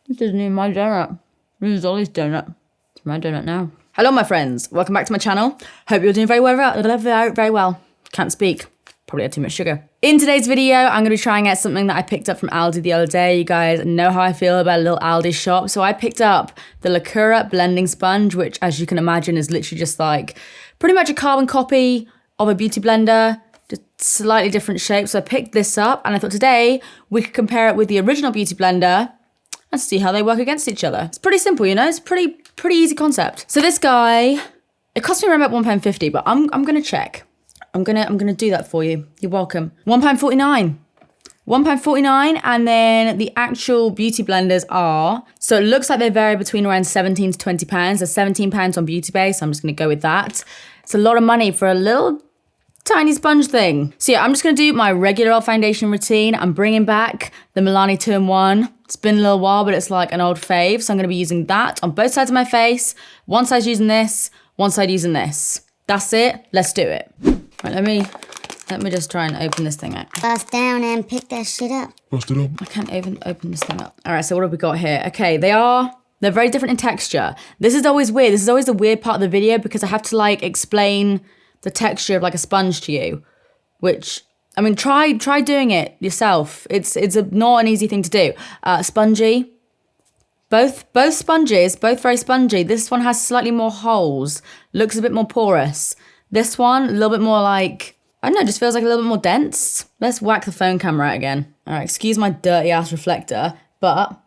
This isn't even my donut. This is Ollie's donut. It's my donut now. Hello, my friends. Welcome back to my channel. Hope you're doing very well. Can't speak. Probably had too much sugar. In today's video, I'm going to be trying out something that I picked up from Aldi the other day. You guys know how I feel about a little Aldi shop. So I picked up the Lacura blending sponge, which, as you can imagine, is literally just like pretty much a carbon copy of a beauty blender, just slightly different shape. So I picked this up and I thought today we could compare it with the original beauty blender and see how they work against each other. It's pretty simple, you know? It's pretty easy concept. So this guy, it cost me around about £1.50, but I'm gonna check. I'm gonna do that for you. You're welcome. £1.49. £1.49, and then the actual beauty blenders are, so it looks like they vary between around £17 to £20. There's £17 on Beauty Base, so I'm just gonna go with that. It's a lot of money for a little tiny sponge thing. So yeah, I'm just gonna do my regular old foundation routine. I'm bringing back the Milani 2-in-1. It's been a little while, but it's like an old fave. So I'm gonna be using that on both sides of my face. One side using this, one side using this. That's it, let's do it. Right, let me just try and open this thing out. Bust down and pick that shit up. Bust it up. I can't even open this thing up. All right, so what have we got here? Okay, they're very different in texture. This is always weird. This is always the weird part of the video because I have to like explain the texture of like a sponge to you, which, I mean, try doing it yourself. It's not an easy thing to do. Spongy. Both sponges, both very spongy. This one has slightly more holes, looks a bit more porous. This one, a little bit more like, I don't know, just feels like a little bit more dense. Let's whack the phone camera out again. All right, excuse my dirty ass reflector, but,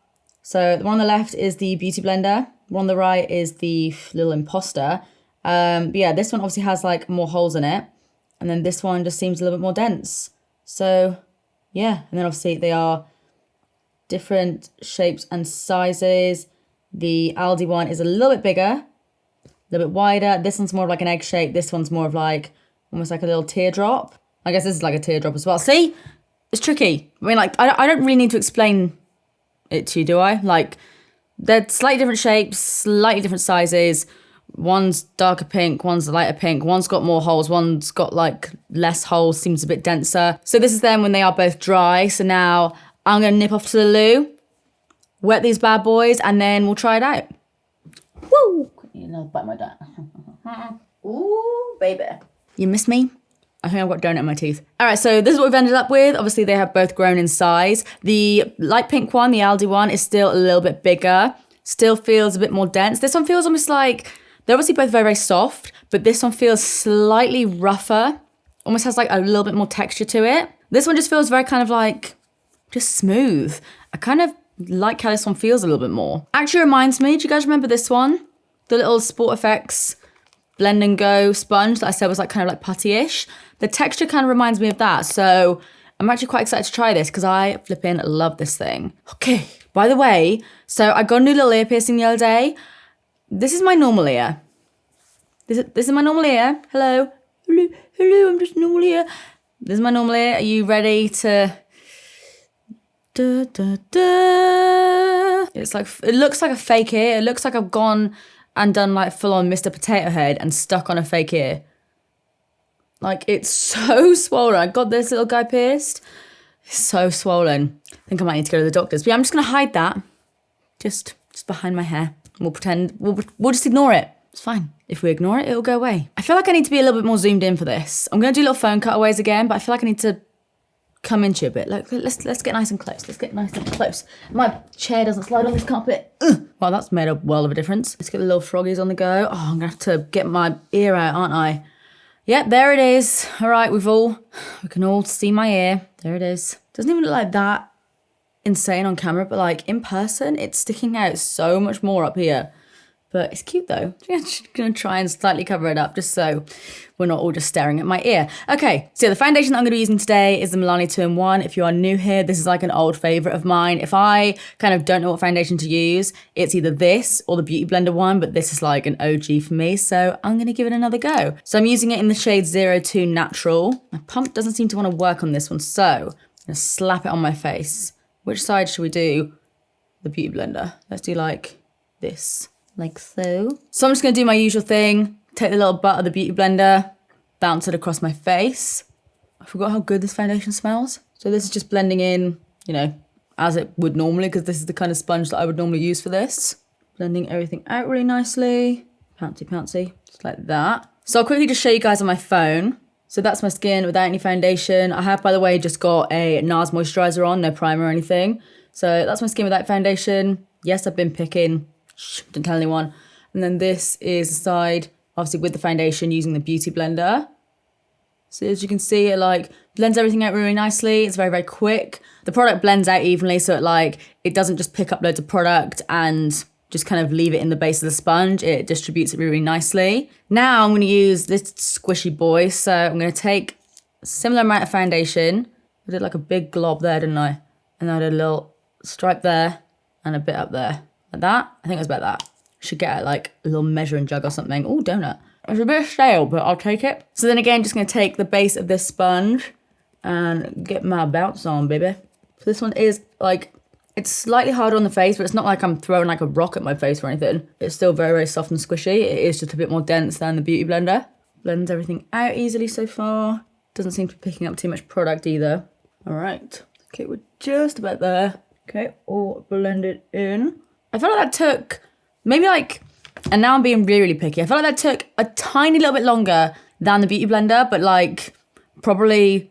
so the one on the left is the beauty blender. The one on the right is the little imposter. But yeah, this one obviously has like more holes in it. And then this one just seems a little bit more dense. So yeah, and then obviously they are different shapes and sizes. The Aldi one is a little bit bigger, a little bit wider. This one's more of like an egg shape. This one's more of like, almost like a little teardrop. I guess this is like a teardrop as well. See, it's tricky. I mean, like, I don't really need to explain it to you, do I? Like, they're slightly different shapes, slightly different sizes. One's darker pink, one's lighter pink, one's got more holes, one's got like less holes, seems a bit denser. So this is them when they are both dry. So now I'm gonna nip off to the loo, wet these bad boys, and then we'll try it out. Woo! You know, bite my donut. Ooh, baby. You miss me? I think I've got donut in my teeth. All right, so this is what we've ended up with. Obviously, they have both grown in size. The light pink one, the Aldi one, is still a little bit bigger. Still feels a bit more dense. This one feels almost like, they're obviously both very soft, but this one feels slightly rougher. Almost has like a little bit more texture to it. This one just feels very kind of like, just smooth. I kind of like how this one feels a little bit more. Actually reminds me, do you guys remember this one? The little Sport Effects Blend and Go sponge that I said was like kind of like putty-ish. The texture kind of reminds me of that. So I'm actually quite excited to try this because I flipping love this thing. Okay, by the way, so I got a new little ear piercing the other day. This is my normal ear. This is my normal ear. Hello, I'm just normal ear. This is my normal ear. Are you ready to? It's like, it looks like a fake ear. It looks like I've gone and done like full on Mr. Potato Head and stuck on a fake ear. Like, it's so swollen. I got this little guy pierced. It's so swollen. I think I might need to go to the doctors. But yeah, I'm just gonna hide that, just behind my hair. We'll pretend, we'll just ignore it. It's fine. If we ignore it, it'll go away. I feel like I need to be a little bit more zoomed in for this. I'm gonna do little phone cutaways again, but I feel like I need to come into a bit. Like, let's get nice and close. Let's get nice and close. My chair doesn't slide on this carpet. Ugh. Well, that's made a world of a difference. Let's get the little froggies on the go. Oh, I'm gonna have to get my ear out, aren't I? Yep, there it is. All right, we can all see my ear. There it is. Doesn't even look like that insane on camera, but like in person, it's sticking out so much more up here. But it's cute though. I'm just gonna try and slightly cover it up just so we're not all just staring at my ear. Okay, so the foundation that I'm gonna be using today is the Milani 2-in-1. If you are new here, this is like an old favorite of mine. If I kind of don't know what foundation to use, it's either this or the Beauty Blender one, but this is like an OG for me, so I'm gonna give it another go. So I'm using it in the shade 02 Natural. My pump doesn't seem to wanna work on this one, so I'm gonna slap it on my face. Which side should we do the Beauty Blender? Let's do like this. Like so. So I'm just gonna do my usual thing, take the little butt of the Beauty Blender, bounce it across my face. I forgot how good this foundation smells. So this is just blending in, you know, as it would normally, because this is the kind of sponge that I would normally use for this. Blending everything out really nicely. Pouncy, pouncy, just like that. So I'll quickly just show you guys on my phone. So that's my skin without any foundation. I have, by the way, just got a NARS moisturizer on, no primer or anything. So that's my skin without foundation. Yes, I've been picking. Shh, didn't tell anyone. And then this is the side, obviously with the foundation using the Beauty Blender. So as you can see, it like blends everything out really nicely. It's very, very quick. The product blends out evenly, so it doesn't just pick up loads of product and just kind of leave it in the base of the sponge. It distributes it really nicely. Now I'm going to use this squishy boy. So I'm going to take a similar amount of foundation. I did like a big glob there, didn't I? And I did a little stripe there and a bit up there. Like that. I think it was about that. Should get like a little measuring jug or something. Oh, donut. It's a bit stale, but I'll take it. So then again, just going to take the base of this sponge and get my bounce on, baby. So this one is like, it's slightly harder on the face, but it's not like I'm throwing like a rock at my face or anything. It's still very, very soft and squishy. It is just a bit more dense than the Beauty Blender. Blends everything out easily so far. Doesn't seem to be picking up too much product either. All right. Okay, we're just about there. Okay, all blended in. I feel like that took maybe like, and now I'm being really, really picky. I feel like that took a tiny little bit longer than the Beauty Blender, but like probably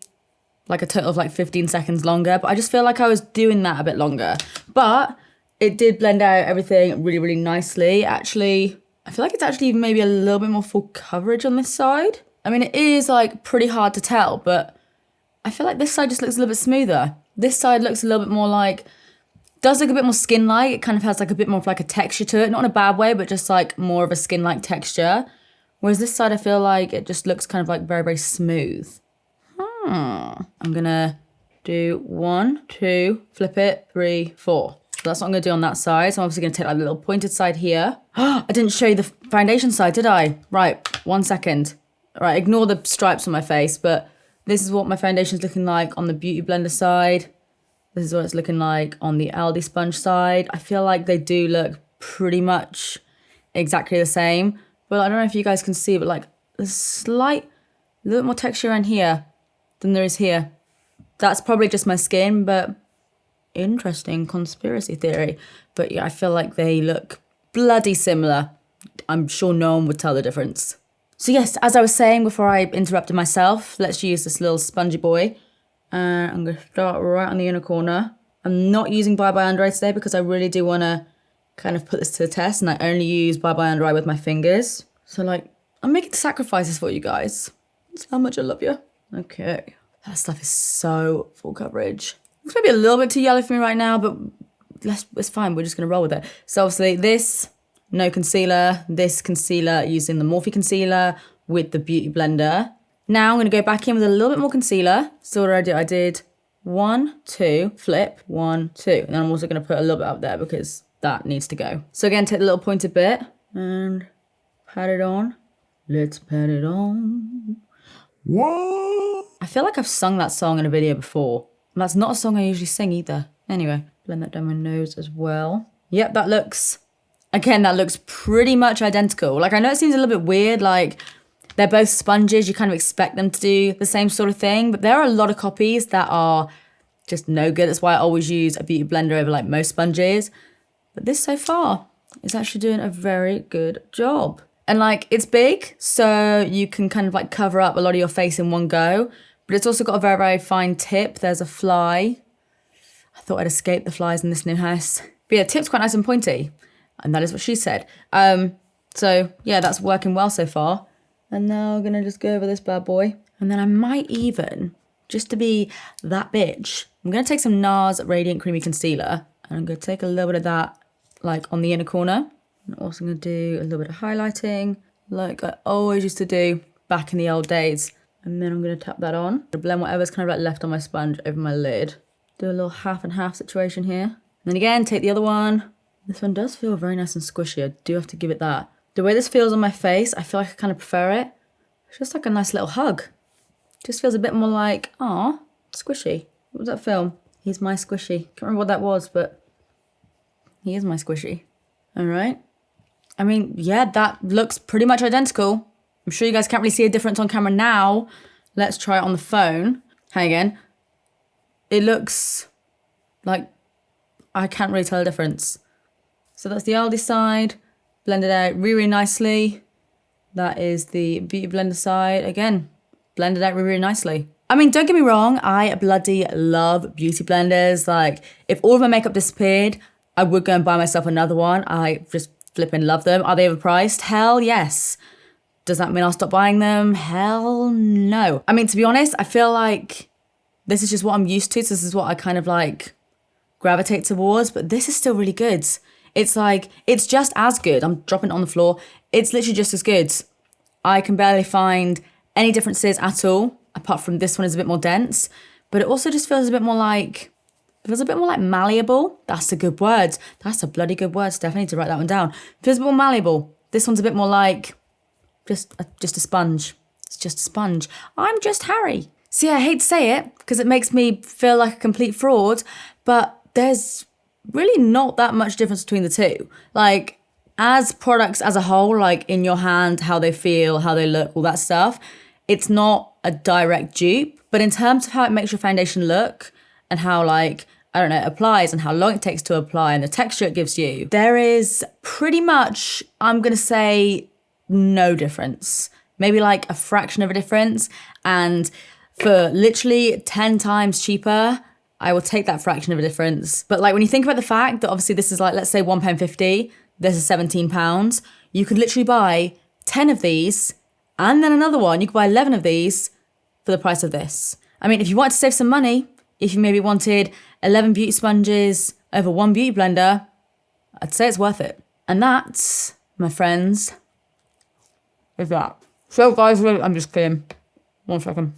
like a total of like 15 seconds longer. But I just feel like I was doing that a bit longer. But it did blend out everything really, really nicely. Actually, I feel like it's actually even maybe a little bit more full coverage on this side. I mean, it is like pretty hard to tell, but I feel like this side just looks a little bit smoother. This side looks a little bit more like, does look a bit more skin-like. It kind of has like a bit more of like a texture to it. Not in a bad way, but just like more of a skin-like texture. Whereas this side, I feel like it just looks kind of like very, very smooth. I'm gonna do 1, 2, flip it, 3, 4. So that's what I'm gonna do on that side. So I'm obviously gonna take that little pointed side here. I didn't show you the foundation side, did I? Right, 1 second. All right, ignore the stripes on my face, but this is what my foundation's looking like on the Beauty Blender side. This is what it's looking like on the Aldi sponge side. I feel like they do look pretty much exactly the same. But I don't know if you guys can see, but like there's a little bit more texture in here than there is here. That's probably just my skin, but interesting conspiracy theory. But yeah, I feel like they look bloody similar. I'm sure no one would tell the difference. So yes, as I was saying before I interrupted myself, let's use this little spongy boy. I'm going to start right on the inner corner. I'm not using Bye Bye Under Eye today because I really do want to kind of put this to the test, and I only use Bye Bye Under Eye with my fingers. So like, I'm making sacrifices for you guys. That's how much I love you. Okay. That stuff is so full coverage. It's maybe a little bit too yellow for me right now, but it's fine. We're just going to roll with it. So obviously this, no concealer. This concealer using the Morphe concealer with the Beauty Blender. Now I'm going to go back in with a little bit more concealer. So what I did 1, 2, flip, 1, 2. And then I'm also going to put a little bit up there because that needs to go. So again, take the little pointed bit and pat it on. Let's pat it on. What? I feel like I've sung that song in a video before. And that's not a song I usually sing either. Anyway, blend that down my nose as well. Yep, that looks pretty much identical. Like I know it seems a little bit weird, like they're both sponges, you kind of expect them to do the same sort of thing, but there are a lot of copies that are just no good. That's why I always use a Beauty Blender over like most sponges. But this so far is actually doing a very good job. And like it's big, so you can kind of like cover up a lot of your face in one go, but it's also got a very, very fine tip. There's a fly. I thought I'd escape the flies in this new house. But yeah, the tip's quite nice and pointy. And that is what she said. So yeah, that's working well so far. And now I'm gonna just go over this bad boy. And then I might even, just to be that bitch, I'm gonna take some NARS Radiant Creamy Concealer. And I'm gonna take a little bit of that like on the inner corner. I'm also gonna do a little bit of highlighting like I always used to do back in the old days. And then I'm gonna tap that on. I'm gonna blend whatever's kind of like left on my sponge over my lid. Do a little half and half situation here. And then again, take the other one. This one does feel very nice and squishy. I do have to give it that. The way this feels on my face, I feel like I kind of prefer it. It's just like a nice little hug. Just feels a bit more like, aw, squishy. What was that film? He's my squishy. Can't remember what that was, but he is my squishy. All right. I mean, yeah, that looks pretty much identical. I'm sure you guys can't really see a difference on camera now. Let's try it on the phone. Hi again. It looks like I can't really tell the difference. So that's the Aldi side, blended out really, really nicely. That is the Beauty Blender side. Again, blended out really, really nicely. I mean, don't get me wrong, I bloody love beauty blenders. Like, if all of my makeup disappeared, I would go and buy myself another one. I just flipping love them. Are they overpriced? Hell yes. Does that mean I'll stop buying them? Hell no. I mean, to be honest, I feel like this is just what I'm used to. So this is what I kind of like gravitate towards, but this is still really good. It's like, it's just as good. I'm dropping it on the floor. It's literally just as good. I can barely find any differences at all, apart from this one is a bit more dense, but it also just feels a bit more like, malleable. That's a good word. That's a bloody good word. Stephanie, need to write that one down. Feels a bit more malleable. This one's a bit more like just a sponge. It's just a sponge. I'm just Harry. See, I hate to say it because it makes me feel like a complete fraud, but there's really not that much difference between the two. Like, as products as a whole, like in your hand, how they feel, how they look, all that stuff, it's not a direct dupe. But in terms of how it makes your foundation look and how, like, I don't know, it applies and how long it takes to apply and the texture it gives you, there is pretty much, I'm going to say, no difference. Maybe like a fraction of a difference. And for literally 10 times cheaper, I will take that fraction of a difference. But like, when you think about the fact that obviously this is like, let's say £1.50, this is £17, you could literally buy 10 of these and then another one. You could buy 11 of these for the price of this. I mean, if you wanted to save some money, if you maybe wanted 11 beauty sponges over one beauty blender, I'd say it's worth it. And that, my friends, is that. So guys, I'm just kidding. 1 second.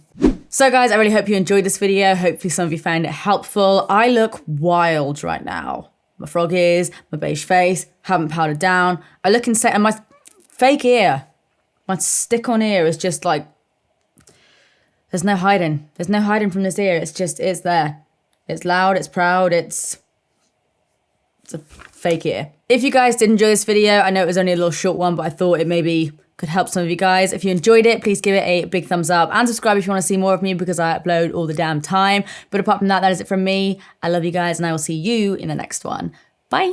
So guys, I really hope you enjoyed this video. Hopefully some of you found it helpful. I look wild right now. My frog ears, my beige face, haven't powdered down. I look insane, and my fake ear, my stick-on ear is just like, there's no hiding. There's no hiding from this ear. It's there. It's loud, it's proud, it's a fake ear. If you guys did enjoy this video, I know it was only a little short one, but I thought it maybe could help some of you guys. If you enjoyed it, please give it a big thumbs up and subscribe if you want to see more of me, because I upload all the damn time. But apart from that, that is it from me. I love you guys and I will see you in the next one. Bye.